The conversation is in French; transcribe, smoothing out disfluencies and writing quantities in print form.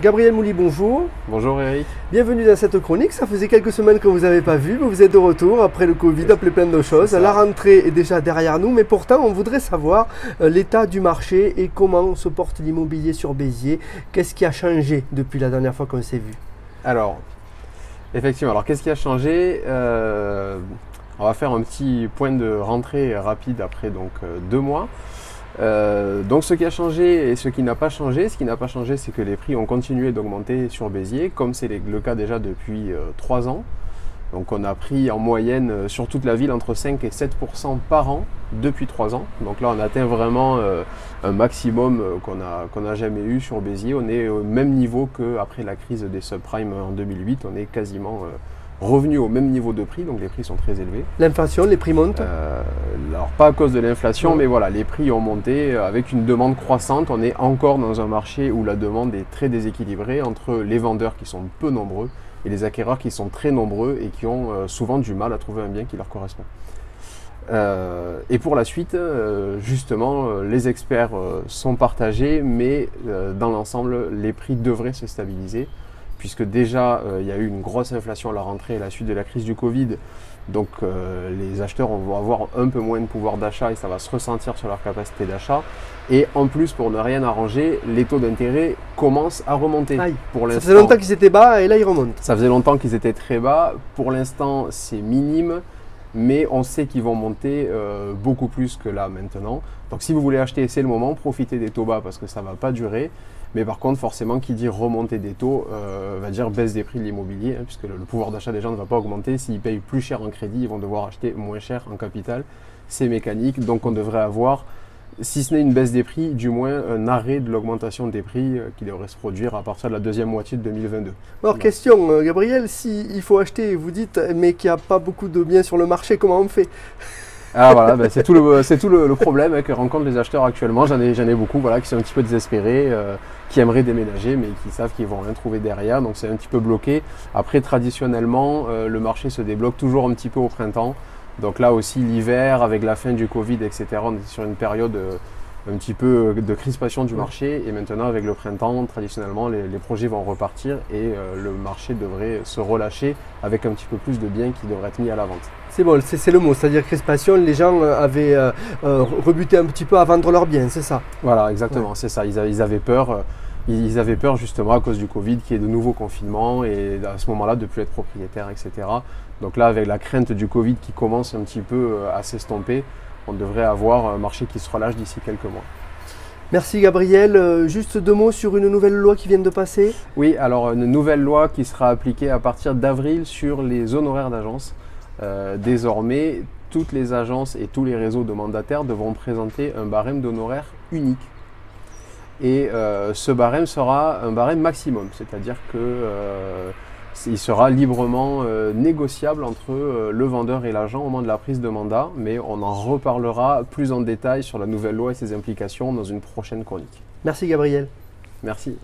Gabriel Mouly, bonjour. Bonjour Eric. Bienvenue dans cette chronique. Ça faisait quelques semaines que vous n'avez pas vu, mais vous êtes de retour après le Covid, après plein de choses. La rentrée est déjà derrière nous, mais pourtant on voudrait savoir l'état du marché et comment se porte l'immobilier sur Béziers. Qu'est-ce qui a changé depuis la dernière fois qu'on s'est vu? Alors, effectivement, qu'est-ce qui a changé? On va faire un petit point de rentrée rapide après 2 mois. Donc ce qui a changé et ce qui n'a pas changé, c'est que les prix ont continué d'augmenter sur Béziers, comme c'est le cas déjà depuis 3 ans. Donc on a pris en moyenne sur toute la ville entre 5 et 7% par an depuis 3 ans. Donc là on atteint vraiment un maximum qu'on n'a jamais eu sur Béziers. On est au même niveau qu'après la crise des subprimes en 2008, on est quasiment revenu au même niveau de prix, donc les prix sont très élevés. L'inflation, les prix montent? Alors pas à cause de l'inflation, mais voilà, les prix ont monté avec une demande croissante. On est encore dans un marché où la demande est très déséquilibrée entre les vendeurs qui sont peu nombreux et les acquéreurs qui sont très nombreux et qui ont souvent du mal à trouver un bien qui leur correspond. Et pour la suite, justement, les experts sont partagés, mais dans l'ensemble, les prix devraient se stabiliser, puisque déjà, il y a eu une grosse inflation à la rentrée à la suite de la crise du Covid. Donc les acheteurs vont avoir un peu moins de pouvoir d'achat et ça va se ressentir sur leur capacité d'achat. Et en plus, pour ne rien arranger, les taux d'intérêt commencent à remonter. Pour l'instant, ça faisait longtemps qu'ils étaient bas et là ils remontent. Ça faisait longtemps qu'ils étaient très bas. Pour l'instant, c'est minime, mais on sait qu'ils vont monter beaucoup plus que là maintenant. Donc si vous voulez acheter, c'est le moment, profitez des taux bas parce que ça ne va pas durer. Mais par contre, forcément, qui dit remontée des taux, va dire baisse des prix de l'immobilier, puisque le pouvoir d'achat des gens ne va pas augmenter. S'ils payent plus cher en crédit, ils vont devoir acheter moins cher en capital. C'est mécanique, donc on devrait avoir, si ce n'est une baisse des prix, du moins un arrêt de l'augmentation des prix qui devrait se produire à partir de la deuxième moitié de 2022. Alors question, Gabriel, s'il faut acheter, vous dites, mais qu'il n'y a pas beaucoup de biens sur le marché, comment on fait? Ah voilà, c'est tout le problème que rencontrent les acheteurs actuellement. J'en ai beaucoup qui sont un petit peu désespérés, qui aimeraient déménager mais qui savent qu'ils vont rien trouver derrière, donc c'est un petit peu bloqué. Après, traditionnellement, le marché se débloque toujours un petit peu au printemps. Donc là aussi, l'hiver, avec la fin du Covid, etc., on est sur une période un petit peu de crispation du marché. Et maintenant, avec le printemps, traditionnellement, les projets vont repartir et le marché devrait se relâcher avec un petit peu plus de biens qui devraient être mis à la vente. C'est bon, c'est le mot, c'est-à-dire crispation, les gens avaient rebuté un petit peu à vendre leurs biens, c'est ça? Voilà, exactement, c'est ça. Ils avaient peur. Ils avaient peur justement à cause du Covid, qu'il y ait de nouveaux confinements et à ce moment-là de ne plus être propriétaire, etc. Donc là, avec la crainte du Covid qui commence un petit peu à s'estomper, on devrait avoir un marché qui se relâche d'ici quelques mois. Merci Gabriel. Juste 2 mots sur une nouvelle loi qui vient de passer. Oui, alors une nouvelle loi qui sera appliquée à partir d'avril sur les honoraires d'agence. Désormais, toutes les agences et tous les réseaux de mandataires devront présenter un barème d'honoraires unique. Et ce barème sera un barème maximum, c'est-à-dire qu'il sera librement négociable entre le vendeur et l'agent au moment de la prise de mandat, mais on en reparlera plus en détail sur la nouvelle loi et ses implications dans une prochaine chronique. Merci Gabriel. Merci.